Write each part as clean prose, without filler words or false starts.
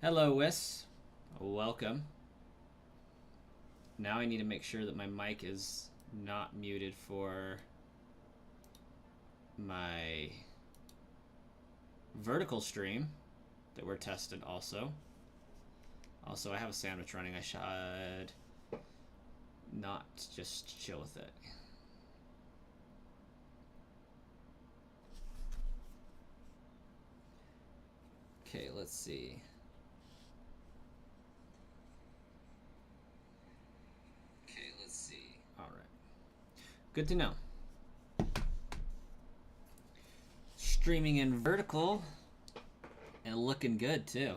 Hello, Wis. Welcome. Now I need to make sure that my mic is not muted for my vertical stream that we're tested also. Also, I have a sandwich running. I should not just chill with it. Okay, let's see. All right. Good to know. Streaming in vertical and looking good too.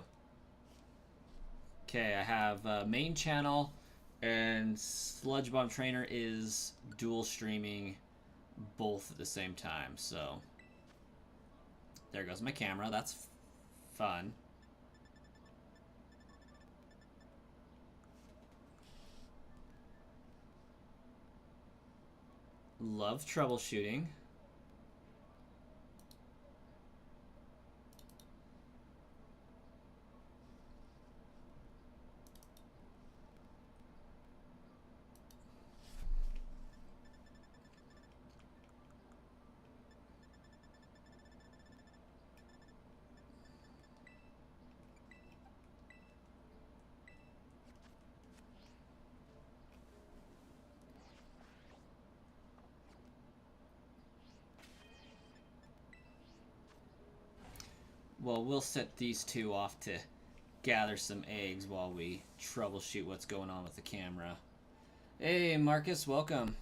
Okay, I have main channel and Sludge Bomb Trainer is dual streaming both at the same time. So there goes my camera. That's fun. Love troubleshooting. Well, we'll set these two off to gather some eggs while we troubleshoot what's going on with the camera. Hey, Marcus, welcome.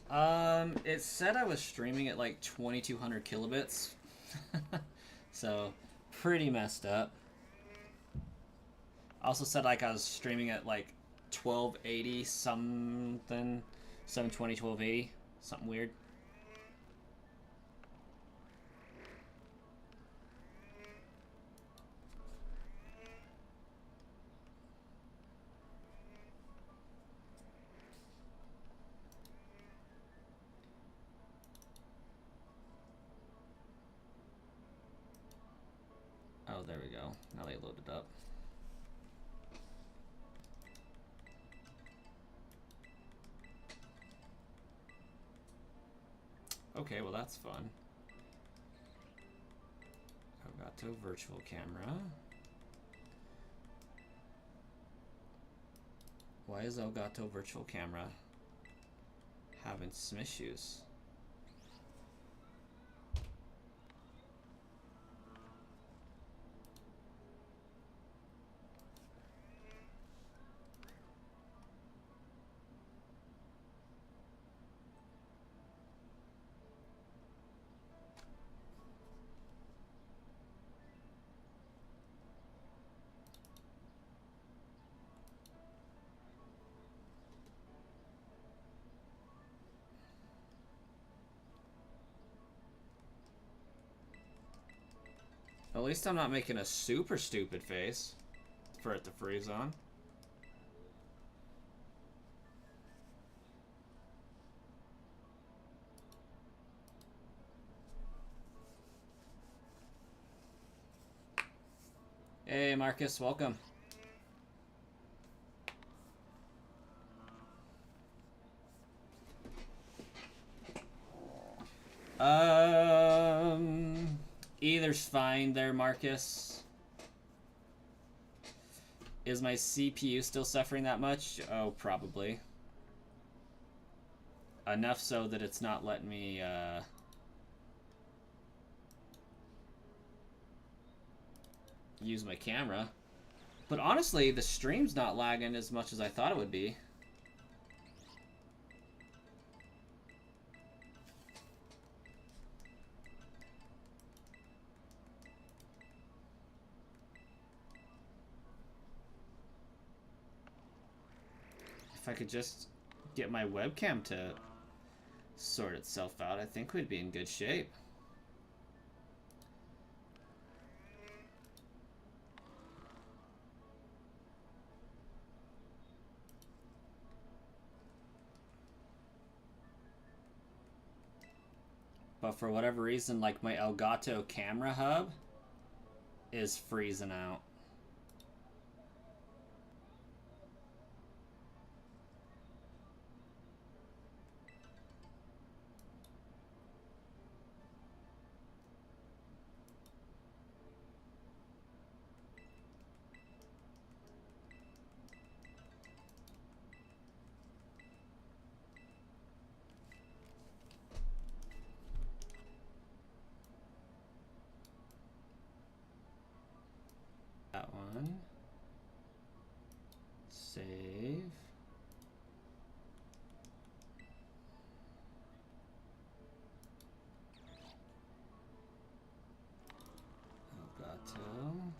It said I was streaming at like 2200 kilobits. So, pretty messed up. Also said like I was streaming at like 1280 something, 720, 1280, something weird. Oh, there we go. Now they loaded up. Okay, well that's fun. Elgato virtual camera. Why is Elgato virtual camera having some issues? At least I'm not making a super stupid face for it to freeze on. Hey, Marcus, welcome. Either's fine there, Marcus. Is my CPU still suffering that much? Oh, probably. Enough so that it's not letting me, use my camera. But honestly, the stream's not lagging as much as I thought it would be. If I could just get my webcam to sort itself out, I think we'd be in good shape. But for whatever reason, like my Elgato camera hub is freezing out. That one. Save. Elgato.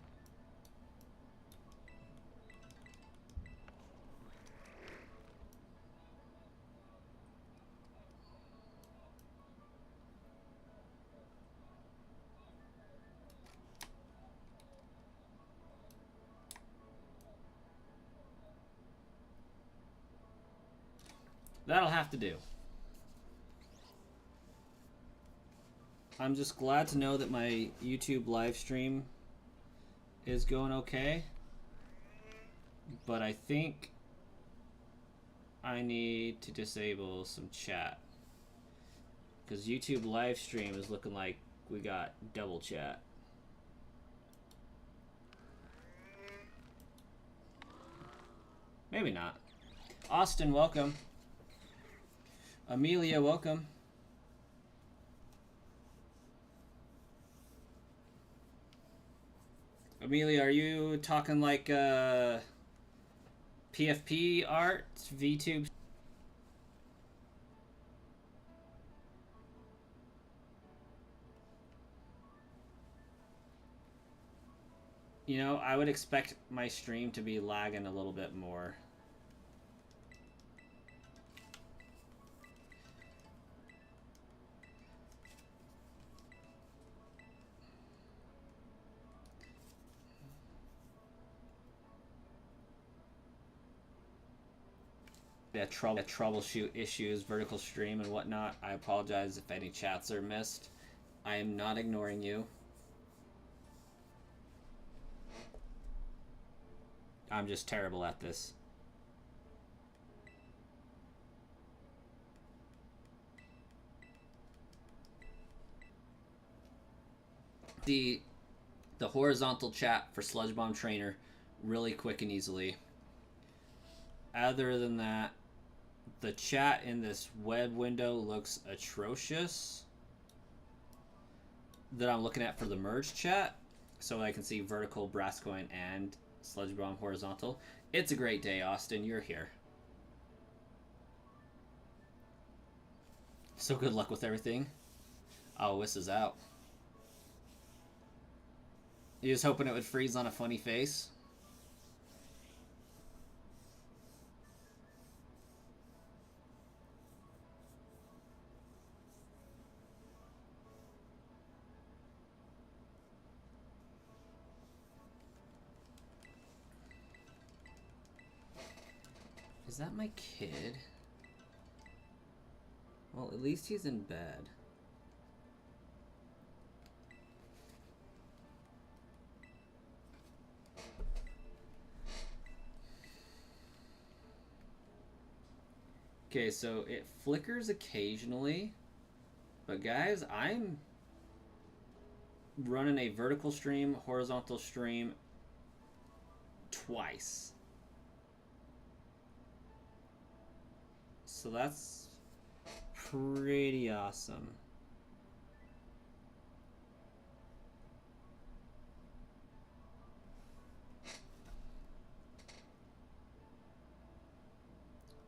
That'll have to do. I'm just glad to know that my YouTube live stream is going okay. But I think I need to disable some chat. Because YouTube live stream is looking like we got double chat. Maybe not. Austin, welcome. Amelia, welcome. Amelia, are you talking like PFP art, VTube? You know, I would expect my stream to be lagging a little bit more. Troubleshoot issues, vertical stream and whatnot. I apologize if any chats are missed. I am not ignoring you. I'm just terrible at this. The horizontal chat for Sludge Bomb Trainer, really quick and easily. Other than that, the chat in this web window looks atrocious. That I'm looking at for the merge chat, so I can see vertical, Brascoin, and Sludge Bomb horizontal. It's a great day, Austin. You're here. So good luck with everything. Oh, Wiss is out. You was hoping it would freeze on a funny face? Is that my kid? Well, at least he's in bed. Okay, so it flickers occasionally, but guys, I'm running a vertical stream, horizontal stream twice. So that's pretty awesome.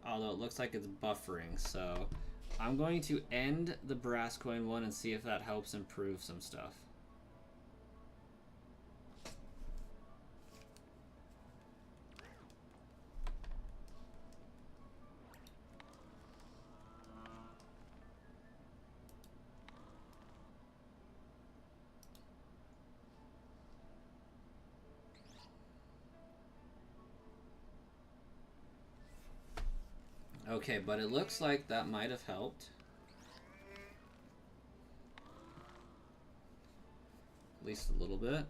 Although it looks like it's buffering, so I'm going to end the Brascoin one and see if that helps improve some stuff. Okay, but it looks like that might have helped. At least a little bit.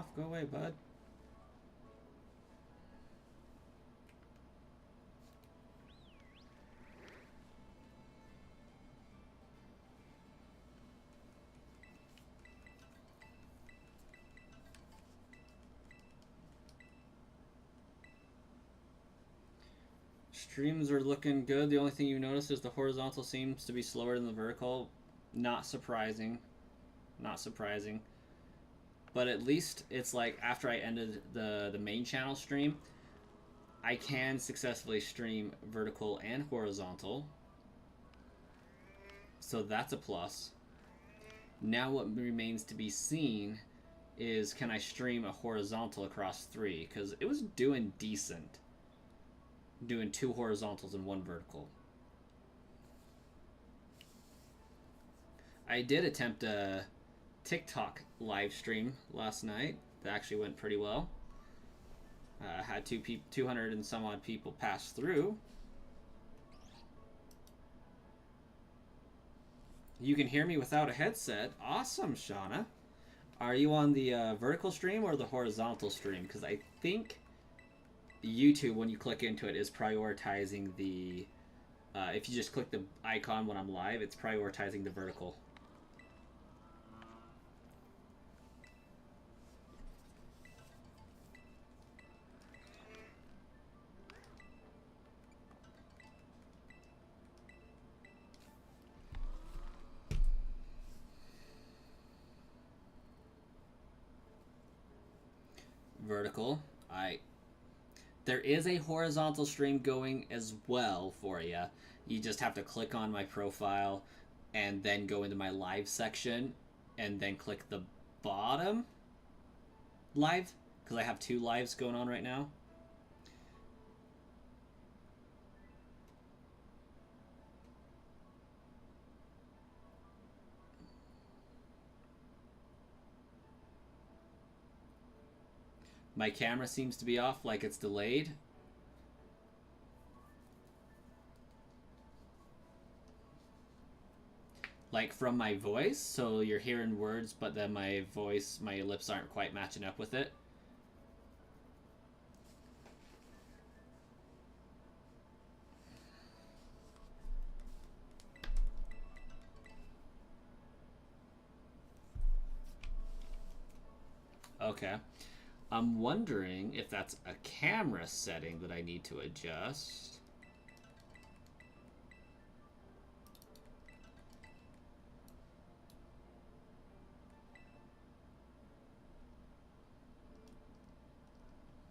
off. Go away, bud. Streams are looking good. The only thing you notice is the horizontal seems to be slower than the vertical. Not surprising. Not surprising. But at least it's like after I ended the main channel stream, I can successfully stream vertical and horizontal. So that's a plus. Now what remains to be seen is, can I stream a horizontal across 3? Because it was doing decent. Doing 2 horizontals and 1 vertical. I did attempt a TikTok live stream last night. That actually went pretty well. Had 200 and some odd people pass through. You can hear me without a headset. Awesome, Shauna. Are you on the vertical stream or the horizontal stream? Because I think YouTube, when you click into it, is prioritizing the... if you just click the icon when I'm live, it's prioritizing the vertical. Vertical. There is a horizontal stream going as well for you. You just have to click on my profile and then go into my live section and then click the bottom live, because I have 2 lives going on right now. My camera seems to be off, like it's delayed. Like from my voice, so you're hearing words, but then my voice, my lips aren't quite matching up with it. Okay. I'm wondering if that's a camera setting that I need to adjust.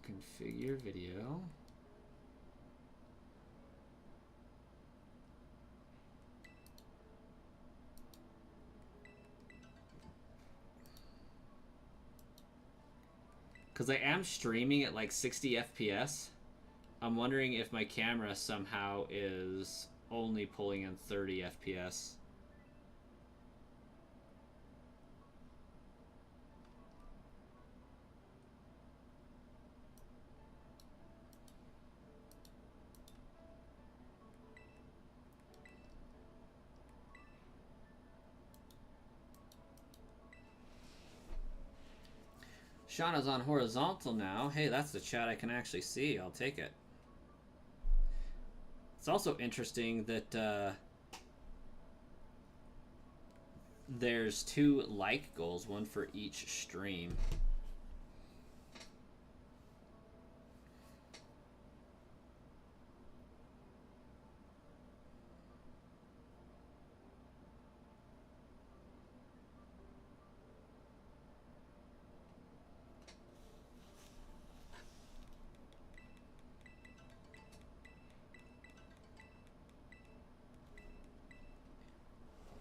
Configure video. Because I am streaming at like 60 FPS. I'm wondering if my camera somehow is only pulling in 30 FPS. Shauna's on horizontal now. Hey, that's the chat I can actually see. I'll take it. It's also interesting that there's 2 like goals, 1 for each stream.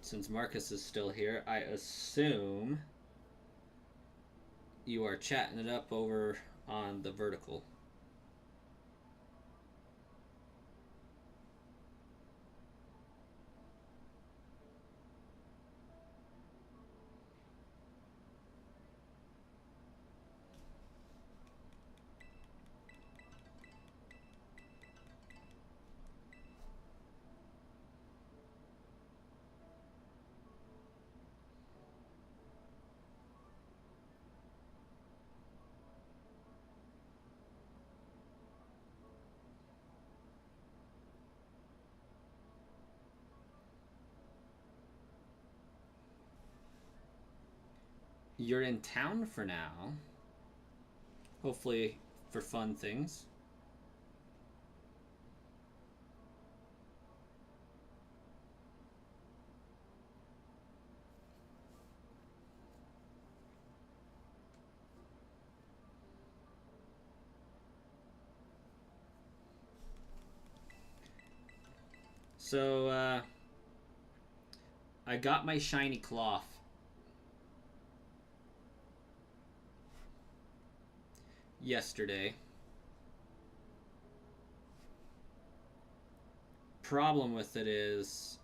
Since Marcus is still here, I assume you are chatting it up over on the vertical. You're in town for now. Hopefully for fun things. So, I got my shiny cloth yesterday. Problem with it is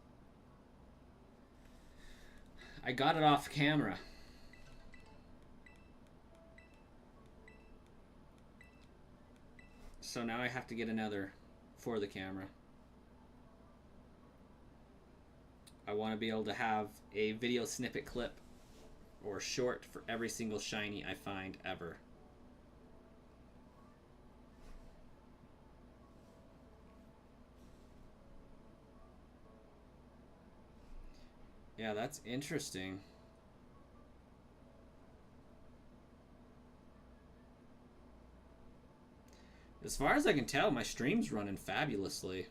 I got it off camera. So now I have to get another for the camera. I want to be able to have a video snippet clip or short for every single shiny I find ever. Yeah, that's interesting. As far as I can tell, my stream's running fabulously.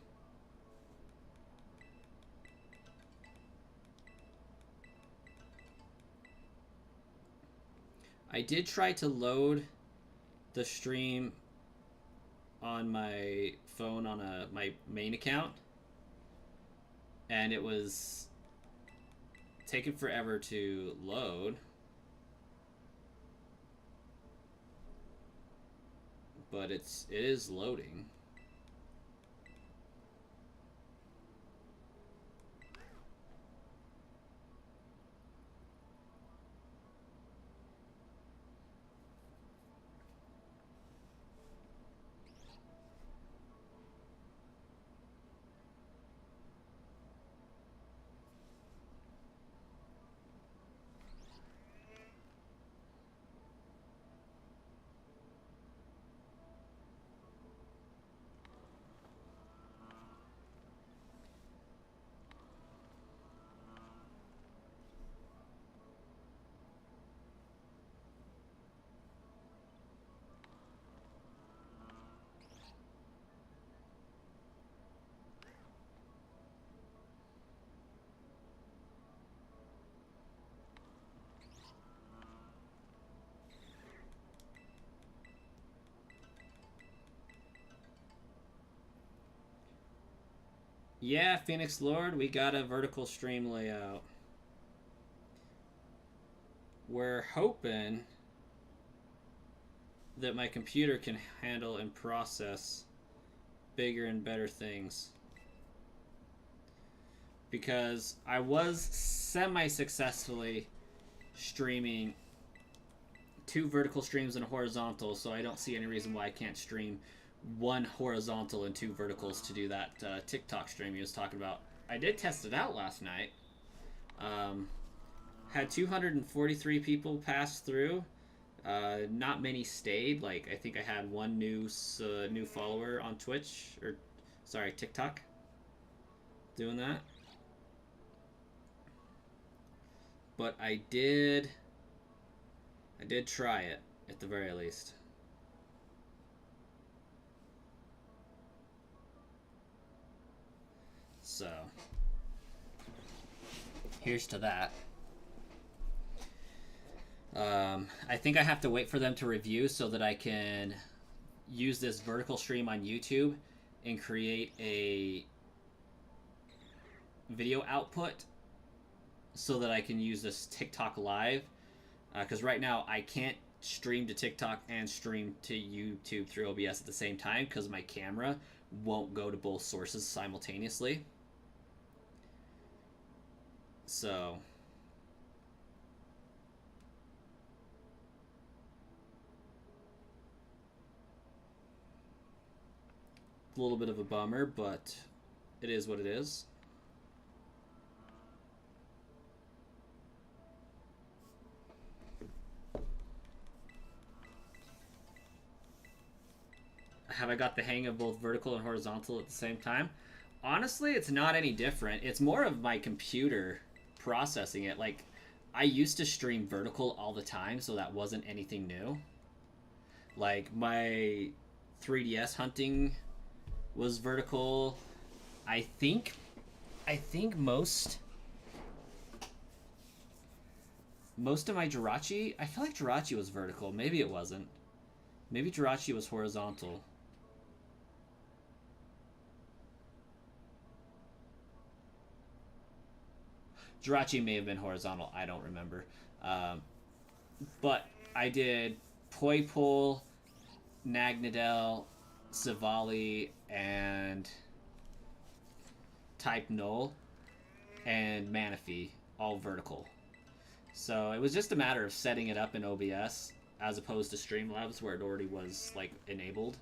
I did try to load the stream on my phone on my main account, and it was taking forever to load. But it is loading. Yeah, Phoenix Lord, we got a vertical stream layout. We're hoping that my computer can handle and process bigger and better things. Because I was semi-successfully streaming 2 vertical streams and a horizontal, so I don't see any reason why I can't stream 1 horizontal and 2 verticals to do that TikTok stream he was talking about. I did test it out last night. Had 243 people pass through. Not many stayed. Like, I think I had 1 new follower on Twitch, or sorry, TikTok, doing that. But I did try it at the very least. So, here's to that. I think I have to wait for them to review so that I can use this vertical stream on YouTube and create a video output so that I can use this TikTok live. Because right now I can't stream to TikTok and stream to YouTube through OBS at the same time because my camera won't go to both sources simultaneously. So a little bit of a bummer, but it is what it is. Have I got the hang of both vertical and horizontal at the same time? Honestly, it's not any different. It's more of my computer processing it. Like, I used to stream vertical all the time, so that wasn't anything new. Like my 3DS hunting was vertical. I think most of my Jirachi, I feel like Jirachi was vertical. Maybe it wasn't. Maybe Jirachi was horizontal. Jirachi may have been horizontal. I don't remember. But I did Poipole, Nagnadel, Savali, and Type Null, and Manaphy, all vertical. So it was just a matter of setting it up in OBS as opposed to Streamlabs where it already was like enabled.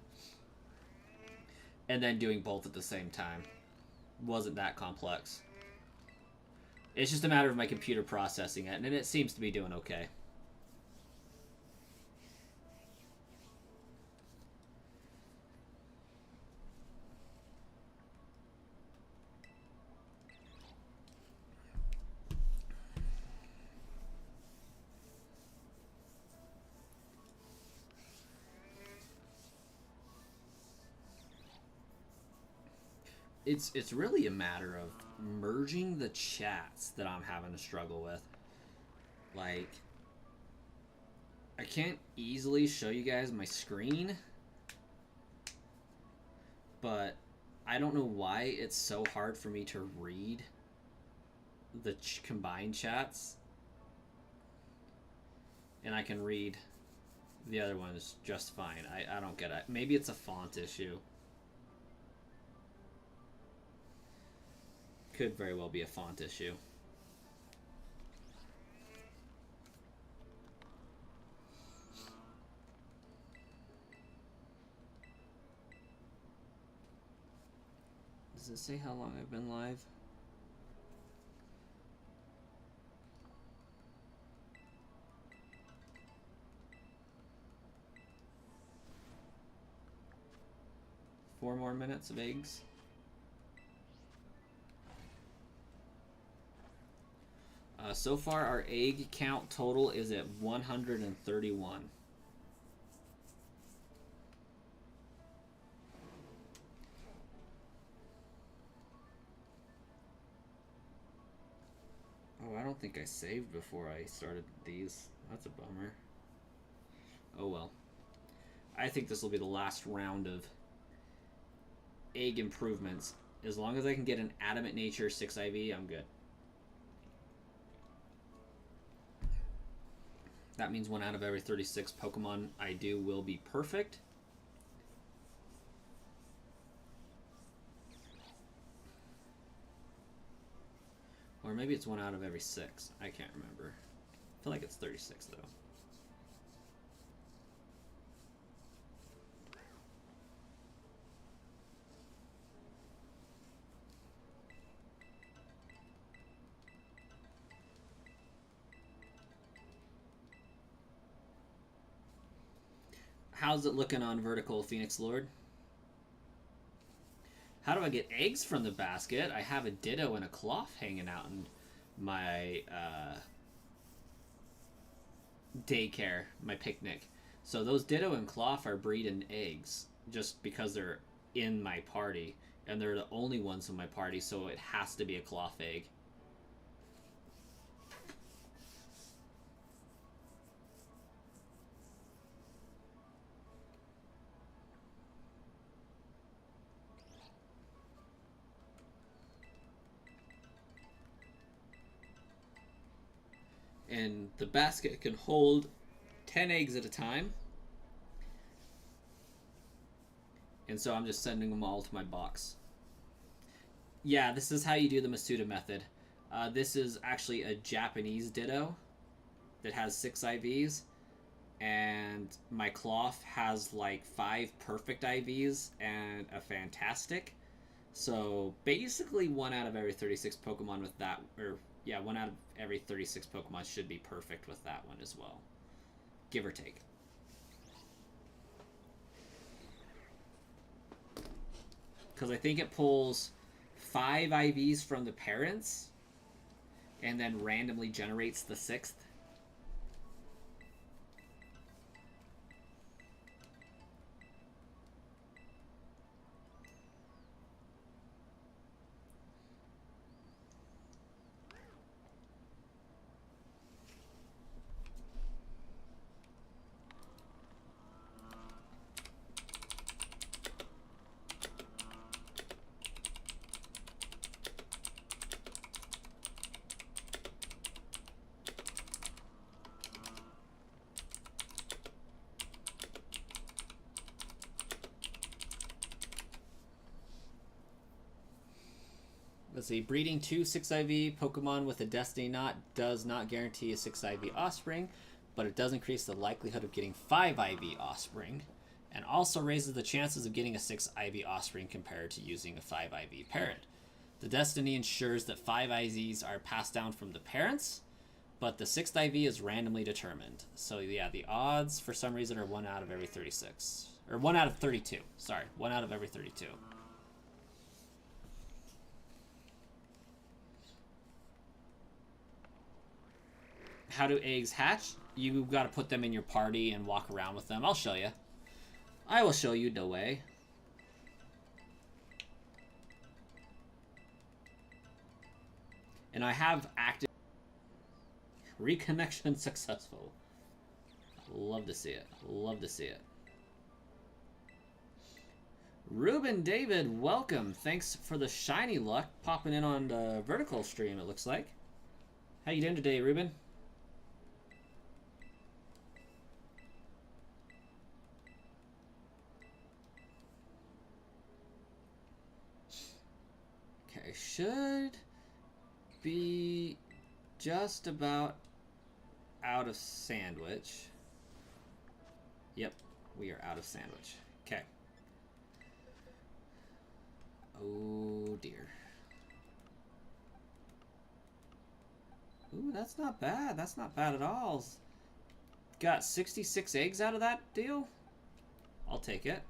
And then doing both at the same time. Wasn't that complex. It's just a matter of my computer processing it, and it seems to be doing okay. It's really a matter of merging the chats that I'm having to struggle with. Like, I can't easily show you guys my screen, but I don't know why it's so hard for me to read the combined chats, and I can read the other ones just fine. I don't get it. Maybe it's a font issue. Could very well be a font issue. Does it say how long I've been live? Four more minutes of eggs. So far, our egg count total is at 131. Oh, I don't think I saved before I started these. That's a bummer. Oh well. I think this will be the last round of egg improvements. As long as I can get an Adamant Nature 6 IV, I'm good. That means 1 out of every 36 Pokemon I do will be perfect. Or maybe it's 1 out of every 6. I can't remember. I feel like it's 36 though. How's it looking on vertical, Phoenix Lord? How do I get eggs from the basket? I have a Ditto and a Cloth hanging out in my daycare, my picnic. So those Ditto and Cloth are breeding eggs just because they're in my party. And they're the only ones in my party, so it has to be a Cloth egg. And the basket can hold 10 eggs at a time. And so I'm just sending them all to my box. Yeah, this is how you do the Masuda method. This is actually a Japanese Ditto that has 6 IVs. And my Cloth has like 5 perfect IVs and a fantastic. So basically 1 out of every 36 Pokemon with that, or yeah, 1 out of every 36 Pokemon should be perfect with that one as well. Give or take. Because I think it pulls 5 IVs from the parents and then randomly generates the 6th. Let's see. Breeding 2 6IV Pokemon with a Destiny Knot does not guarantee a 6IV offspring, but it does increase the likelihood of getting 5IV offspring, and also raises the chances of getting a 6IV offspring compared to using a 5IV parent. The Destiny ensures that 5 IVs are passed down from the parents, but the 6th IV is randomly determined. So yeah, the odds for some reason are 1 out of every 36. Or 1 out of 32. Sorry, 1 out of every 32. How do eggs hatch? You got to put them in your party and walk around with them. I'll show you. I will show you the way. And I have active reconnection successful. Love to see it. Love to see it. Ruben David, welcome. Thanks for the shiny luck popping in on the vertical stream, it looks like. How you doing today, Ruben? Okay, should be just about out of sandwich. Yep, we are out of sandwich. Okay. Oh dear. Ooh, that's not bad. That's not bad at all. Got 66 eggs out of that deal? I'll take it.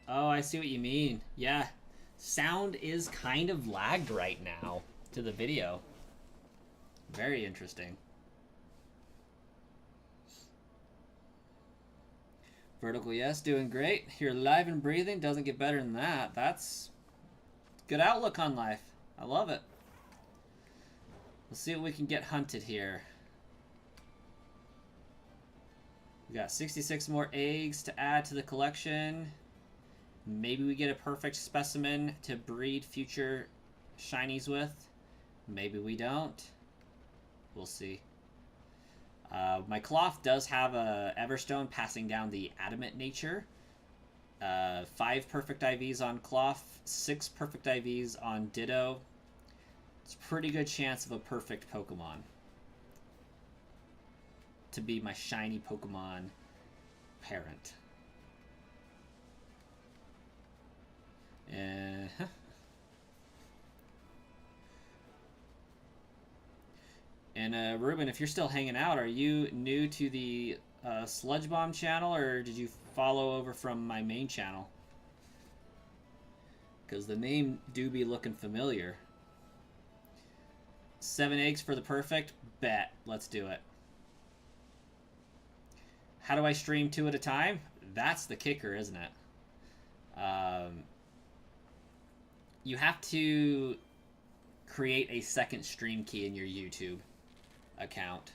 Oh, I see what you mean. Yeah. Sound is kind of lagged right now to the video. Very interesting. Vertical, yes, doing great. You're live and breathing. Doesn't get better than that. That's good outlook on life. I love it. Let's see what we can get hunted here. We got 66 more eggs to add to the collection. Maybe we get a perfect specimen to breed future shinies with. Maybe we don't. We'll see. My Cloth does have a Everstone passing down the adamant nature. 5 perfect IVs on Cloth, 6 perfect IVs on Ditto. It's a pretty good chance of a perfect Pokemon to be my shiny Pokemon parent. And Ruben, if you're still hanging out, are you new to the Sludge Bomb channel, or did you follow over from my main channel? Because the name do be looking familiar. 7 eggs for the perfect? Bet. Let's do it. How do I stream 2 at a time? That's the kicker, isn't it? You have to create a second stream key in your YouTube account.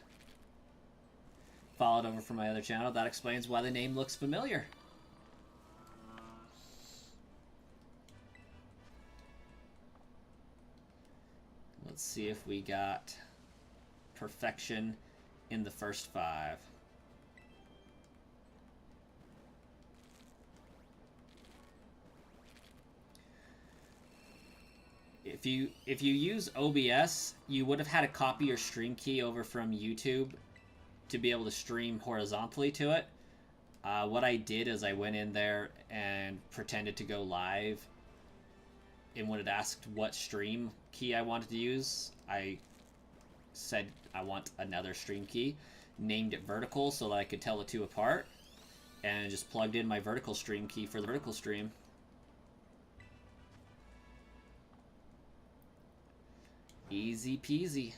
Followed over from my other channel. That explains why the name looks familiar. Let's see if we got perfection in the first 5. If you use OBS, you would have had to copy your stream key over from YouTube to be able to stream horizontally to it. What I did is I went in there and pretended to go live, and when it asked what stream key I wanted to use, I said I want another stream key, named it vertical so that I could tell the two apart. And just plugged in my vertical stream key for the vertical stream. Easy peasy.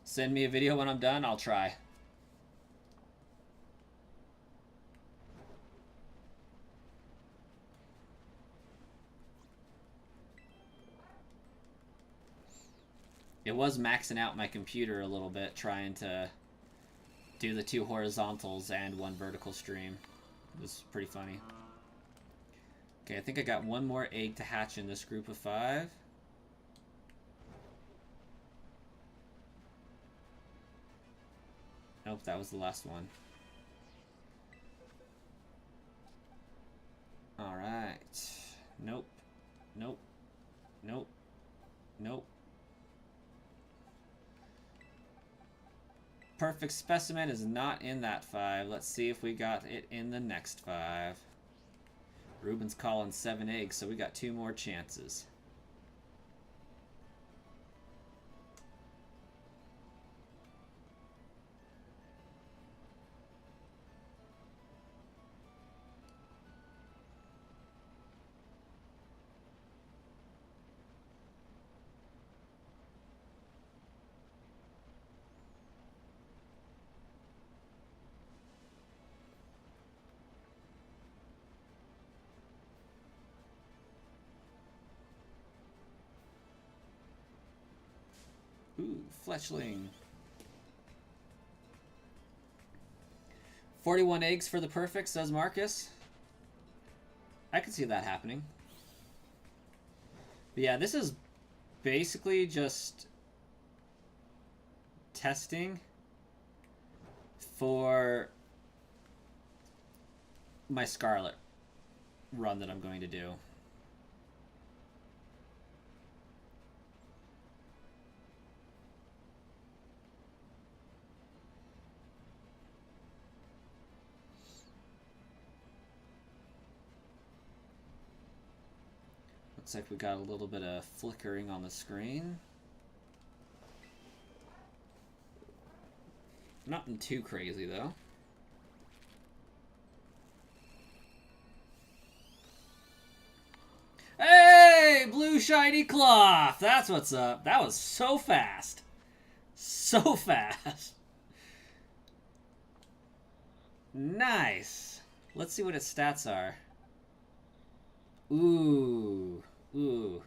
Send me a video when I'm done, I'll try. It was maxing out my computer a little bit, trying to do the 2 horizontals and 1 vertical stream. It was pretty funny. Okay, I think I got 1 more egg to hatch in this group of 5. Nope, that was the last one. Alright. Nope. Nope. Nope. Nope. Perfect specimen is not in that 5. Let's see if we got it in the next 5. Ruben's calling 7 eggs, so we got 2 more chances. Ooh, fletchling. 41 eggs for the perfect, says Marcus. I could see that happening. But yeah, this is basically just testing for my Scarlet run that I'm going to do. Looks like we got a little bit of flickering on the screen. Nothing too crazy, though. Hey! Blue shiny cloth! That's what's up. That was so fast. So fast. Nice. Let's see what its stats are. Ooh. Ooh.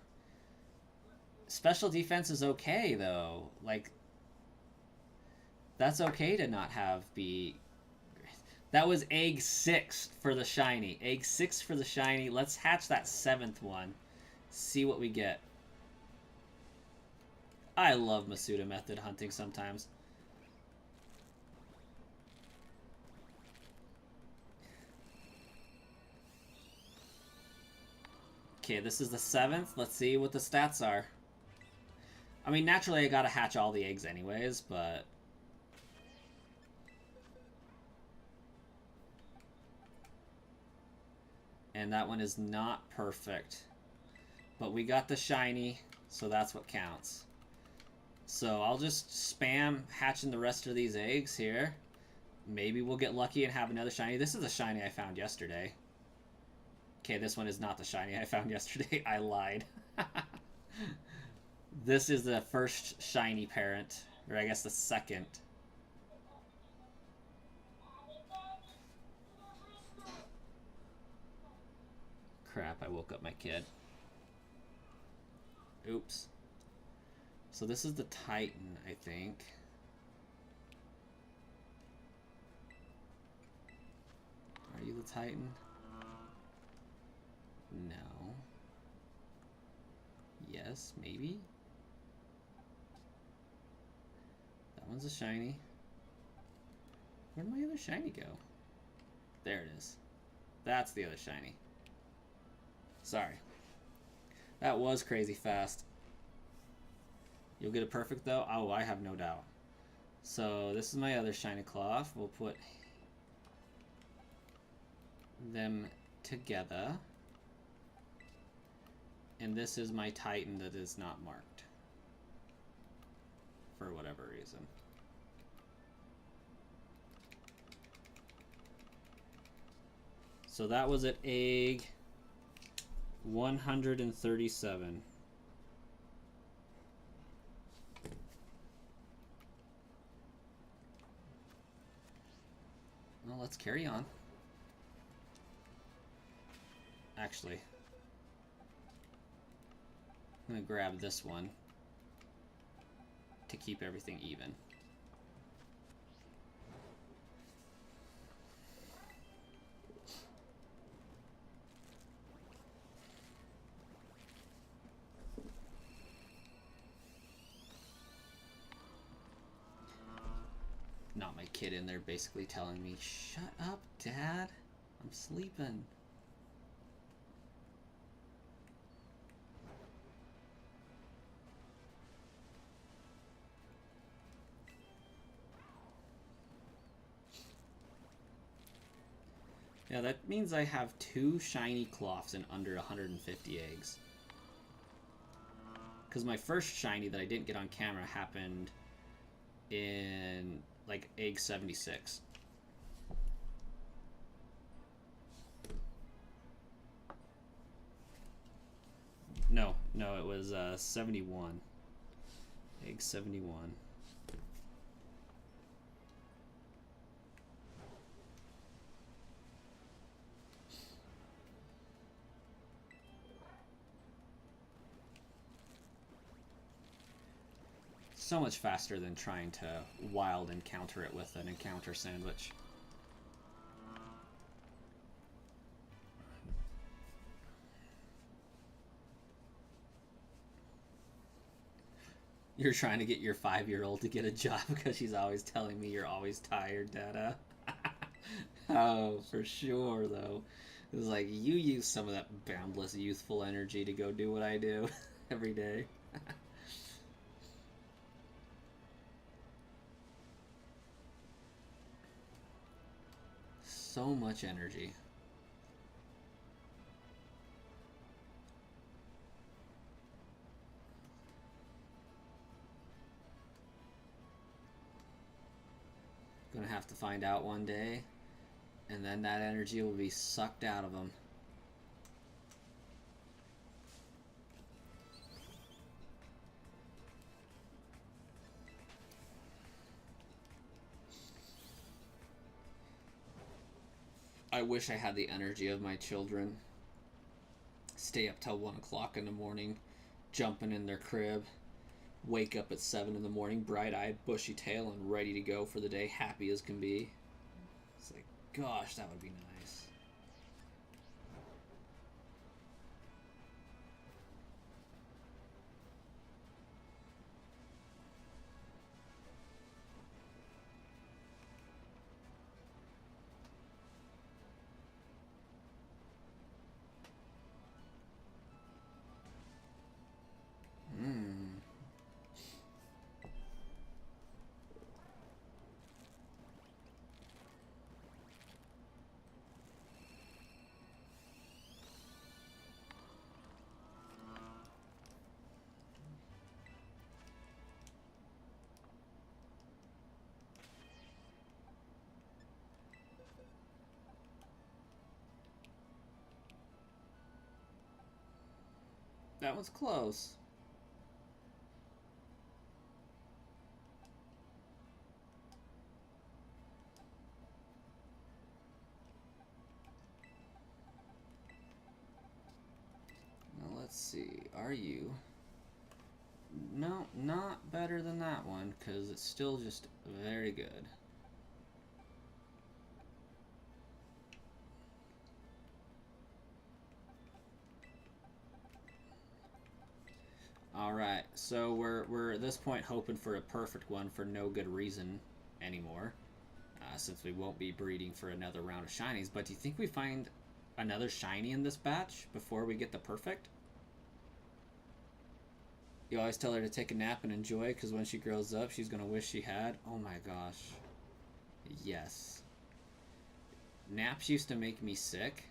Special defense is okay, though. Like, that's okay to not have be... That was egg 6 for the shiny. Egg 6 for the shiny. Let's hatch that 7th one. See what we get. I love Masuda method hunting sometimes. Okay, this is the 7th. Let's see what the stats are. I mean, naturally I gotta hatch all the eggs anyways, but... And that one is not perfect. But we got the shiny, so that's what counts. So I'll just spam hatching the rest of these eggs here. Maybe we'll get lucky and have another shiny. This is a shiny I found yesterday. Okay, this one is not the shiny I found yesterday. I lied. This is the first shiny parent. Or I guess the second. Crap, I woke up my kid. Oops. So this is the Titan, I think. Are you the Titan? No. Yes, maybe? That one's a shiny. Where'd my other shiny go? There it is. That's the other shiny. Sorry. That was crazy fast. You'll get a perfect, though? Oh, I have no doubt. So this is my other shiny cloth. We'll put them together. And this is my Titan that is not marked for whatever reason. So that was at egg 137. Well, let's carry on. Actually, I'm going to grab this one to keep everything even. Not my kid in there basically telling me, "Shut up, Dad. I'm sleeping." Yeah, that means I have 2 shiny cloths in under 150 eggs. Because my first shiny that I didn't get on camera happened in, like, egg 76. No, it was 71. Egg 71. So much faster than trying to wild encounter it with an encounter sandwich. You're trying to get your 5-year-old to get a job because she's always telling me you're always tired, Dada. Oh, for sure, though. It was like, you use some of that boundless youthful energy to go do what I do every day. So much energy. Gonna have to find out one day, and then that energy will be sucked out of them. I wish I had the energy of my children. Stay up till 1 o'clock in the morning, jumping in their crib. Wake up at 7 in the morning, bright-eyed, bushy-tail, and ready to go for the day, happy as can be. It's like, gosh, that would be nice. That was close. Now let's see. Are you? No, not better than that one, because it's still just very good. Alright, so we're at this point hoping for a perfect one for no good reason anymore, since we won't be breeding for another round of shinies. But do you think we find another shiny in this batch before we get the perfect? You always tell her to take a nap and enjoy because when she grows up, she's going to wish she had. Oh my gosh. Yes. Naps used to make me sick.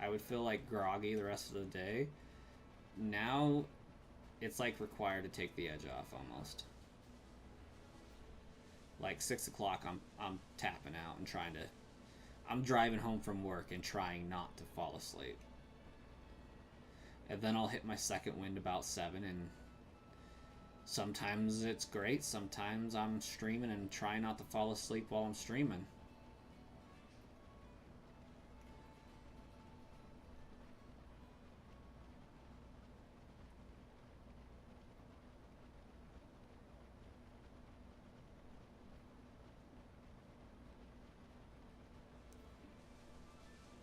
I would feel like groggy the rest of the day. Now, it's like required to take the edge off almost. Like 6 o'clock, I'm tapping out and trying to. I'm driving home from work and trying not to fall asleep. And then I'll hit my second wind about 7, and sometimes it's great. Sometimes I'm streaming and trying not to fall asleep while I'm streaming.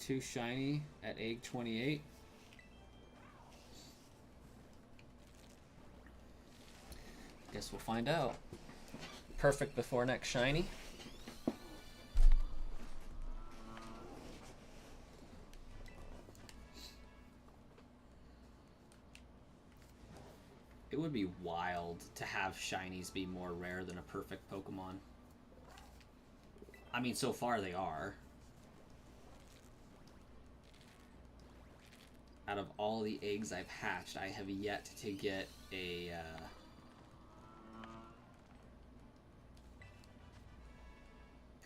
Two shiny at egg 28. Guess we'll find out. Perfect before next shiny. It would be wild to have shinies be more rare than a perfect Pokemon. I mean, so far they are. Out of all the eggs I've hatched, I have yet to get a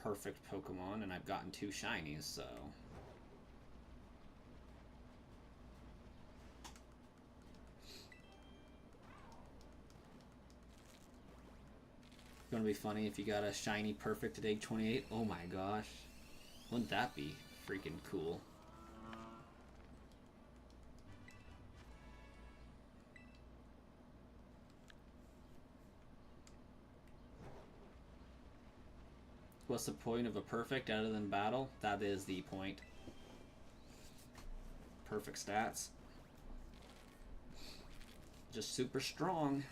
perfect Pokemon, and I've gotten 2 shinies, so. It's gonna be funny if you got a shiny perfect at egg 28. Oh my gosh. Wouldn't that be freaking cool? What's the point of a perfect other than battle? That is the point. Perfect stats. Just super strong.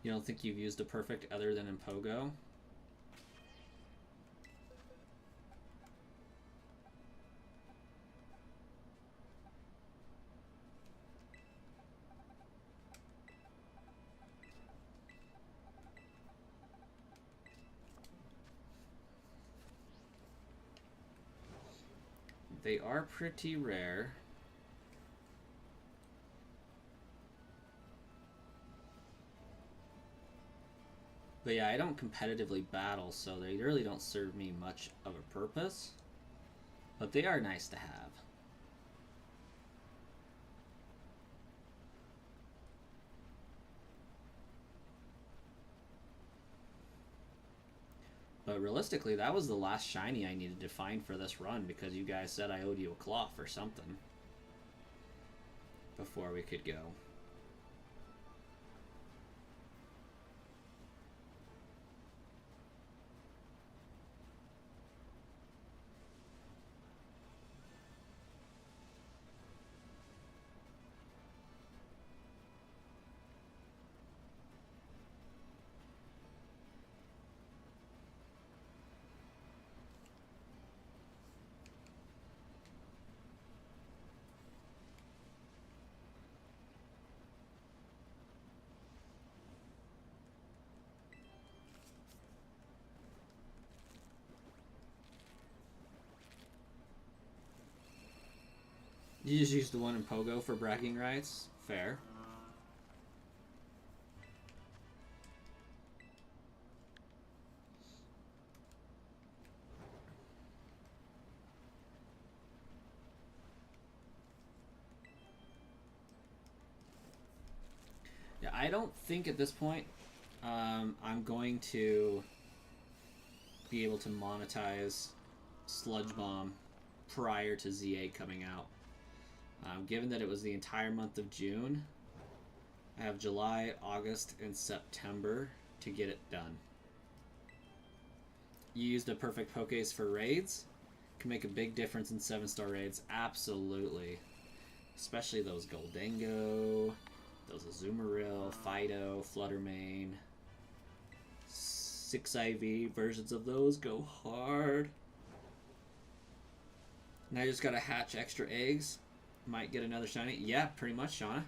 You don't think you've used a perfect other than in Pogo? They are pretty rare. But yeah, I don't competitively battle, so they really don't serve me much of a purpose. But they are nice to have. But realistically, that was the last shiny I needed to find for this run because you guys said I owed you a cloth or something before we could go. You just used the one in Pogo for bragging rights? Fair. Yeah, I don't think at this point I'm going to be able to monetize Sludge Bomb prior to Z8 coming out. Given that it was the entire month of June, I have July, August, and September to get it done. You used a perfect Poké's for raids. Can make a big difference in 7-star raids. Absolutely. Especially those Goldango, those Azumarill, Fido, Fluttermane. 6 IV versions of those go hard. Now I just gotta hatch extra eggs. Might get another shiny. Yeah, pretty much, Shauna.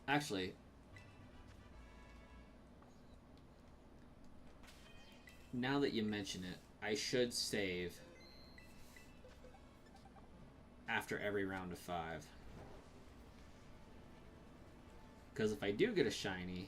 Actually, now that you mention it, I should save after every round of 5. Because if I do get a shiny,